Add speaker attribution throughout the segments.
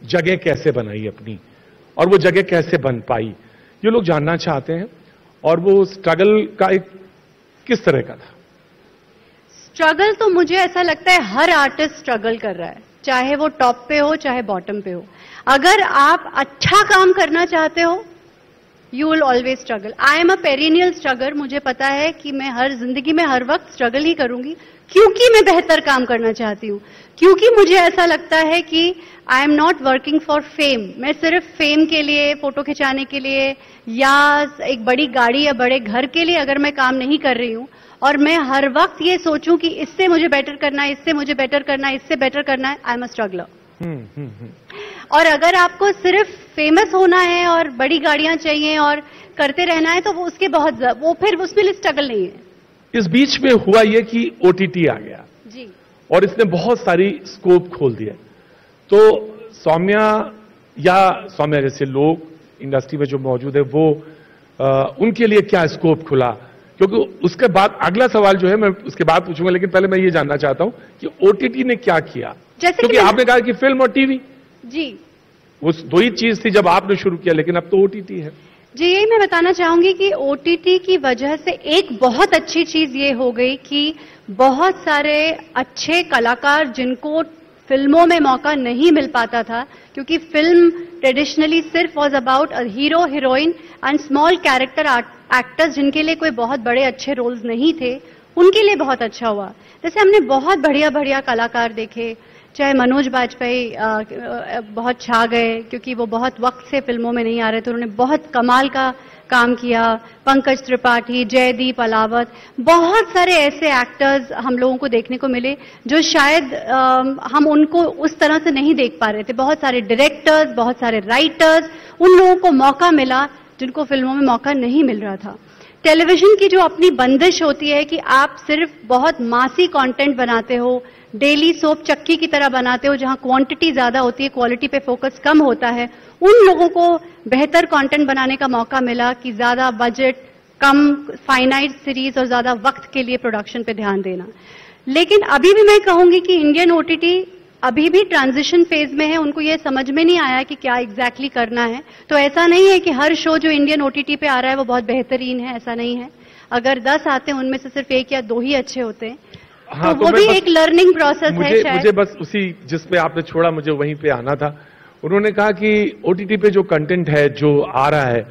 Speaker 1: जगह कैसे बनाई अपनी और वो जगह कैसे बन पाई, ये लोग जानना चाहते हैं। और वो स्ट्रगल का एक किस तरह का था?
Speaker 2: स्ट्रगल तो मुझे ऐसा लगता है हर आर्टिस्ट स्ट्रगल कर रहा है, चाहे वो टॉप पे हो चाहे बॉटम पे हो। अगर आप अच्छा काम करना चाहते हो, you will always struggle. I am a perennial struggle. मुझे पता है कि मैं हर जिंदगी में हर वक्त स्ट्रगल ही करूंगी, क्योंकि मैं बेहतर काम करना चाहती हूँ, क्योंकि मुझे ऐसा लगता है कि I am not working for fame. मैं सिर्फ फेम के लिए, फोटो खिंचाने के लिए या एक बड़ी गाड़ी या बड़े घर के लिए अगर मैं काम नहीं कर रही हूँ, और मैं हर वक्त ये सोचूं कि इससे मुझे बेटर करना है, इससे मुझे बेटर करना है, इससे बेटर करना है, आई एम अ स्ट्रगलर। और अगर आपको सिर्फ फेमस होना है और बड़ी गाड़ियां चाहिए और करते रहना है, तो वो उसके वो फिर उसमें लिए स्ट्रगल नहीं है।
Speaker 1: इस बीच में हुआ ये कि ओटीटी आ गया
Speaker 2: जी,
Speaker 1: और इसने बहुत सारी स्कोप खोल दिया। तो सौम्या जैसे लोग इंडस्ट्री में जो मौजूद है, वो उनके लिए क्या स्कोप खुला? क्योंकि उसके बाद अगला सवाल जो है मैं उसके बाद पूछूंगा, लेकिन पहले मैं ये जानना चाहता हूं कि ओटीटी ने क्या किया।
Speaker 2: जैसे
Speaker 1: क्योंकि आपने कहा कि फिल्म और टीवी
Speaker 2: जी,
Speaker 1: वो दो ही चीज थी जब आपने शुरू किया, लेकिन अब तो ओटीटी है।
Speaker 2: जी, यही मैं बताना चाहूंगी कि ओटीटी की वजह से एक बहुत अच्छी चीज ये हो गई कि बहुत सारे अच्छे कलाकार जिनको फिल्मों में मौका नहीं मिल पाता था, क्योंकि फिल्म ट्रेडिशनली सिर्फ was about a hero heroine and small character actors, जिनके लिए कोई बहुत बड़े अच्छे रोल्स नहीं थे, उनके लिए बहुत अच्छा हुआ। जैसे हमने बहुत बढ़िया बढ़िया कलाकार देखे, चाहे मनोज बाजपेयी बहुत छा गए क्योंकि वो बहुत वक्त से फिल्मों में नहीं आ रहे थे, उन्होंने बहुत कमाल का काम किया। पंकज त्रिपाठी, जयदीप अलावत, बहुत सारे ऐसे एक्टर्स हम लोगों को देखने को मिले जो शायद हम उनको उस तरह से नहीं देख पा रहे थे। बहुत सारे डायरेक्टर्स, बहुत सारे राइटर्स, उन लोगों को मौका मिला जिनको फिल्मों में मौका नहीं मिल रहा था। टेलीविजन की जो अपनी बंदिश होती है कि आप सिर्फ बहुत मासी कंटेंट बनाते हो, डेली सोप चक्की की तरह बनाते हो, जहां क्वांटिटी ज्यादा होती है, क्वालिटी पे फोकस कम होता है, उन लोगों को बेहतर कंटेंट बनाने का मौका मिला कि ज्यादा बजट, कम फाइनाइट सीरीज और ज्यादा वक्त के लिए प्रोडक्शन पे ध्यान देना। लेकिन अभी भी मैं कहूंगी कि इंडियन ओटीटी अभी भी ट्रांजिशन फेज में है, उनको ये समझ में नहीं आया कि क्या एग्जैक्टली करना है। तो ऐसा नहीं है कि हर शो जो इंडियन ओटीटी पे आ रहा है वो बहुत बेहतरीन है, ऐसा नहीं है। अगर 10 आते हैं उनमें से सिर्फ 1 या 2 ही अच्छे होते हैं। हाँ, तो वो भी एक लर्निंग प्रोसेस है शायद।
Speaker 1: मुझे बस उसी जिसपे आपने छोड़ा, मुझे वहीं पे आना था। उन्होंने कहा कि ओटीटी पे जो कंटेंट है जो आ रहा है,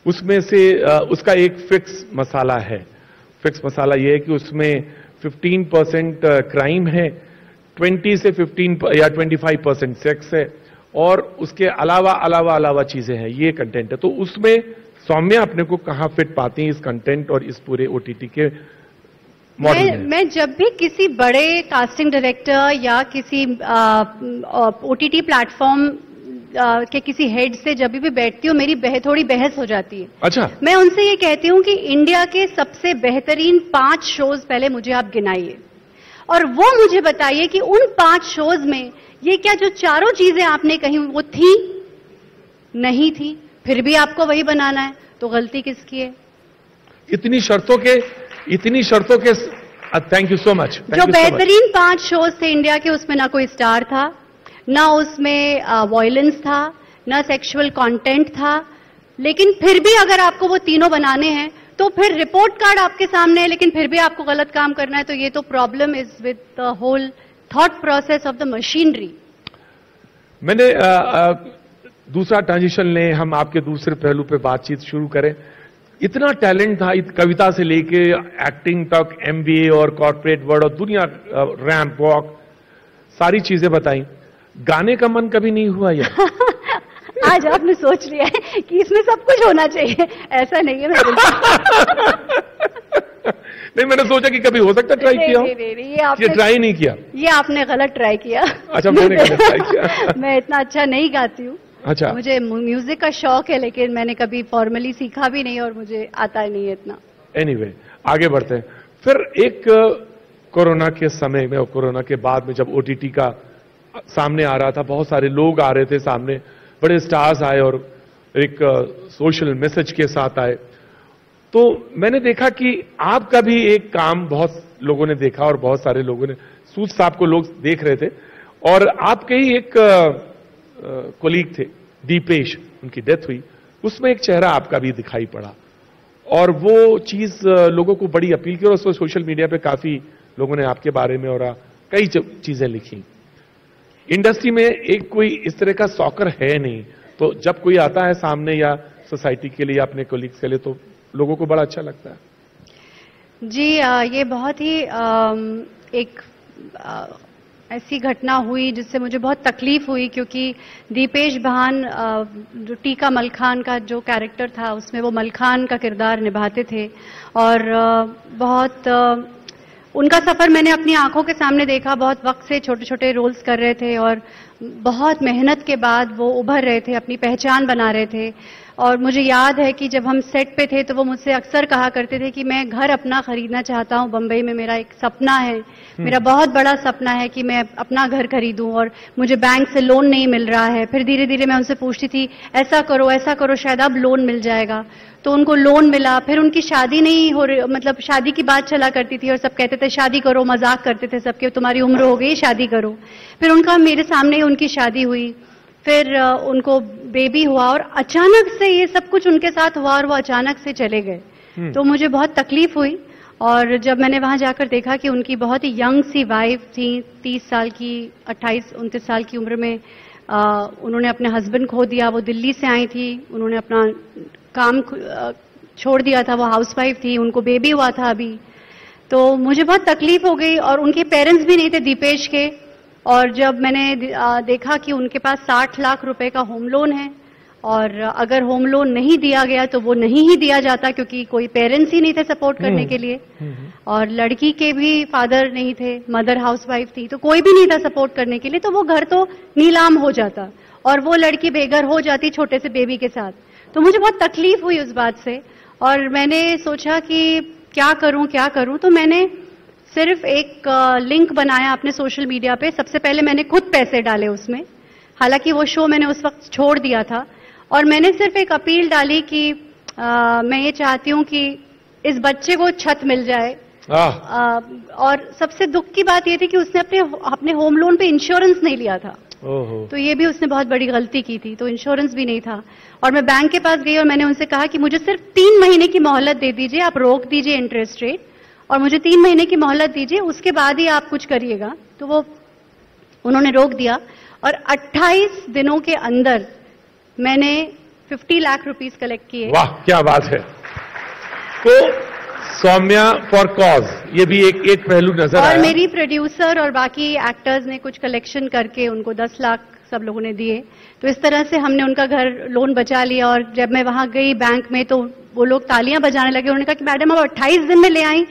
Speaker 1: उसमें से उसका एक फिक्स मसाला है। फिक्स मसाला ये है कि उसमें 15% क्राइम है, 20 से 15 या 25% सेक्स है, और उसके अलावा चीजें हैं। ये कंटेंट है। तो उसमें सौम्या अपने को कहां फिट पाती है इस कंटेंट और इस पूरे ओटीटी के मॉडल में?
Speaker 2: मैं जब भी किसी बड़े कास्टिंग डायरेक्टर या किसी ओटीटी प्लेटफॉर्म के किसी हेड से जब भी बैठती हूँ, मेरी थोड़ी बहस हो जाती है।
Speaker 1: अच्छा।
Speaker 2: मैं उनसे ये कहती हूँ कि इंडिया के सबसे बेहतरीन 5 शोज पहले मुझे आप गिनाइए, और वो मुझे बताइए कि उन 5 शोज में ये क्या जो चारों चीजें आपने कही वो थी, नहीं थी, फिर भी आपको वही बनाना है, तो गलती किसकी है?
Speaker 1: इतनी शर्तों के थैंक यू सो मच।
Speaker 2: जो बेहतरीन 5 शोज थे इंडिया के, उसमें ना कोई स्टार था, ना उसमें वॉयलेंस था, ना सेक्सुअल कंटेंट था, लेकिन फिर भी अगर आपको वो तीनों बनाने हैं तो फिर रिपोर्ट कार्ड आपके सामने है, लेकिन फिर भी आपको गलत काम करना है। तो ये तो problem is with the whole thought process of the machinery.
Speaker 1: मैंने दूसरा ट्रांजिशन लें, हम आपके दूसरे पहलू पे बातचीत शुरू करें। इतना टैलेंट था, कविता से लेके एक्टिंग तक, एमबीए और कॉर्पोरेट वर्ल्ड और दुनिया, रैंप वॉक, सारी चीजें बताई। गाने का मन कभी नहीं हुआ या?
Speaker 2: आज आपने सोच लिया है कि इसमें सब कुछ होना चाहिए, ऐसा नहीं है।
Speaker 1: नहीं, मैंने सोचा कि कभी हो सकता ट्राई किया हो।
Speaker 2: ये आपने
Speaker 1: ट्राई नहीं किया।
Speaker 2: ये आपने गलत ट्राई किया।
Speaker 1: अच्छा, मैंने गलत ट्राई किया।
Speaker 2: मैं इतना अच्छा नहीं गाती हूँ।
Speaker 1: अच्छा।
Speaker 2: मुझे म्यूजिक का शौक है, लेकिन मैंने कभी फॉर्मली सीखा भी नहीं और मुझे आता नहीं है इतना।
Speaker 1: एनीवे, आगे बढ़ते हैं। फिर एक कोरोना के समय में और कोरोना के बाद में जब ओटीटी का सामने आ रहा था, बहुत सारे लोग आ रहे थे सामने, बड़े स्टार्स आए और एक सोशल मैसेज के साथ आए, तो मैंने देखा कि आपका भी एक काम बहुत लोगों ने देखा और बहुत सारे लोगों ने, सूद साहब को लोग देख रहे थे, और आपके ही एक कोलीग थे दीपेश, उनकी डेथ हुई, उसमें एक चेहरा आपका भी दिखाई पड़ा और वो चीज लोगों को बड़ी अपील की और उसको सोशल मीडिया पे काफी लोगों ने आपके बारे में और कई चीजें लिखी। इंडस्ट्री में एक कोई इस तरह का सॉकर है नहीं, तो जब कोई आता है सामने या सोसाइटी के लिए अपने कोलीग्स के लिए तो लोगों को बड़ा अच्छा लगता है।
Speaker 2: जी ये बहुत ही एक ऐसी घटना हुई जिससे मुझे बहुत तकलीफ हुई, क्योंकि दीपेश भान जो टीका मलखान का जो कैरेक्टर था उसमें वो मलखान का किरदार निभाते थे और बहुत उनका सफर मैंने अपनी आंखों के सामने देखा। बहुत वक्त से छोटे छोटे रोल्स कर रहे थे और बहुत मेहनत के बाद वो उभर रहे थे, अपनी पहचान बना रहे थे। और मुझे याद है कि जब हम सेट पे थे तो वो मुझसे अक्सर कहा करते थे कि मैं घर अपना खरीदना चाहता हूं बंबई में, मेरा एक सपना है, मेरा बहुत बड़ा सपना है कि मैं अपना घर खरीदूं और मुझे बैंक से लोन नहीं मिल रहा है। फिर धीरे धीरे मैं उनसे पूछती थी ऐसा करो शायद अब लोन मिल जाएगा, तो उनको लोन मिला। फिर उनकी शादी नहीं हो रही, मतलब शादी की बात चला करती थी और सब कहते थे शादी करो, मजाक करते थे सबके, तुम्हारी उम्र हो गई शादी करो। फिर उनका मेरे सामने उनकी शादी हुई, फिर उनको बेबी हुआ और अचानक से ये सब कुछ उनके साथ हुआ और वो अचानक से चले गए। तो मुझे बहुत तकलीफ हुई और जब मैंने वहां जाकर देखा कि उनकी बहुत ही यंग सी वाइफ थी, 30 साल की, 28-29 साल की उम्र में उन्होंने अपने हस्बैंड खो दिया। वो दिल्ली से आई थी, उन्होंने अपना काम छोड़ दिया था, वो हाउसवाइफ थी, उनको बेबी हुआ था अभी। तो मुझे बहुत तकलीफ हो गई और उनके पेरेंट्स भी नहीं थे दीपेश के। और जब मैंने देखा कि उनके पास 60 लाख रुपए का होम लोन है और अगर होम लोन नहीं दिया गया तो वो नहीं ही दिया जाता, क्योंकि कोई पेरेंट्स ही नहीं थे सपोर्ट करने के लिए और लड़की के भी फादर नहीं थे, मदर हाउसवाइफ थी, तो कोई भी नहीं था सपोर्ट करने के लिए। तो वो घर तो नीलाम हो जाता और वो लड़की बेघर हो जाती छोटे से बेबी के साथ। तो मुझे बहुत तकलीफ हुई उस बात से और मैंने सोचा कि क्या करूं। तो मैंने सिर्फ एक लिंक बनाया अपने सोशल मीडिया पे। सबसे पहले मैंने खुद पैसे डाले उसमें, हालांकि वो शो मैंने उस वक्त छोड़ दिया था, और मैंने सिर्फ एक अपील डाली कि मैं ये चाहती हूं कि इस बच्चे को छत मिल जाए। और सबसे दुख की बात ये थी कि उसने अपने होम लोन पे इंश्योरेंस नहीं लिया था, तो ये भी उसने बहुत बड़ी गलती की थी, तो इंश्योरेंस भी नहीं था। और मैं बैंक के पास गई और मैंने उनसे कहा कि मुझे सिर्फ 3 महीने की मोहलत दे दीजिए, आप रोक दीजिए इंटरेस्ट रेट और मुझे 3 महीने की मोहलत दीजिए, उसके बाद ही आप कुछ करिएगा। तो वो उन्होंने रोक दिया और 28 दिनों के अंदर मैंने 50 लाख रुपीस कलेक्ट किए।
Speaker 1: वाह क्या बात है। तो सौम्या फॉर कॉज, ये भी एक पहलू नजर आया।
Speaker 2: और मेरी प्रोड्यूसर और बाकी एक्टर्स ने कुछ कलेक्शन करके उनको 10 लाख सब लोगों ने दिए। तो इस तरह से हमने उनका घर लोन बचा लिया। और जब मैं वहां गई बैंक में तो वो लोग तालियां बजाने लगे। उन्होंने कहा कि मैडम आप 28 दिन में ले आई।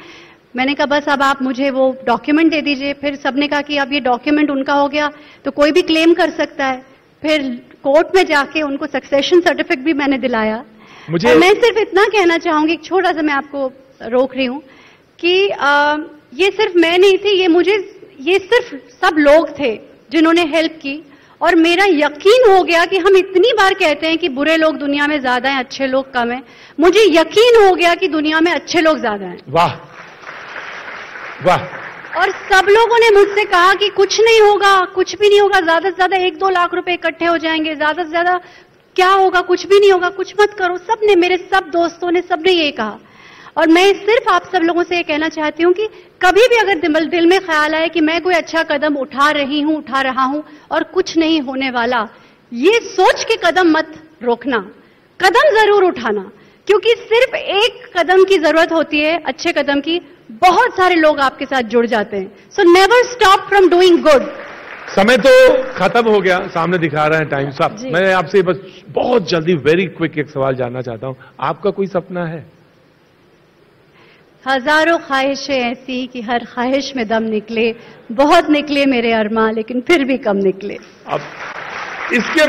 Speaker 2: मैंने कहा बस अब आप मुझे वो डॉक्यूमेंट दे दीजिए। फिर सबने कहा कि अब ये डॉक्यूमेंट उनका हो गया तो कोई भी क्लेम कर सकता है। फिर कोर्ट में जाके उनको सक्सेशन सर्टिफिकेट भी मैंने दिलाया। मुझे मैं सिर्फ इतना कहना चाहूंगी, एक छोटा सा मैं आपको रोक रही हूं कि ये सिर्फ मैं नहीं थी, ये सिर्फ सब लोग थे जिन्होंने हेल्प की। और मेरा यकीन हो गया कि हम इतनी बार कहते हैं कि बुरे लोग दुनिया में ज्यादा हैं, अच्छे लोग कम हैं। मुझे यकीन हो गया कि दुनिया में अच्छे लोग ज्यादा हैं।
Speaker 1: वाह वाह।
Speaker 2: और सब लोगों ने मुझसे कहा कि कुछ नहीं होगा, कुछ भी नहीं होगा, ज्यादा से ज्यादा 1-2 लाख रुपए इकट्ठे हो जाएंगे, ज्यादा से ज्यादा क्या होगा, कुछ भी नहीं होगा, कुछ मत करो। सबने, मेरे सब दोस्तों ने, सबने ये कहा। और मैं सिर्फ आप सब लोगों से ये कहना चाहती हूं कि कभी भी अगर दिल में ख्याल आए कि मैं कोई अच्छा कदम उठा रहा हूं और कुछ नहीं होने वाला, ये सोच के कदम मत रोकना, कदम जरूर उठाना, क्योंकि सिर्फ एक कदम की जरूरत होती है, अच्छे कदम की। बहुत सारे लोग आपके साथ जुड़ जाते हैं। So never stop from doing good.
Speaker 1: समय तो खत्म हो गया, सामने दिखा रहे हैं टाइम साहब। मैं आपसे बस बहुत जल्दी वेरी क्विक एक सवाल जानना चाहता हूं, आपका कोई सपना है?
Speaker 2: हजारों ख्वाहिशें ऐसी कि हर ख्वाहिश में दम निकले। बहुत निकले मेरे अरमां, लेकिन फिर भी कम निकले।
Speaker 1: अब इसके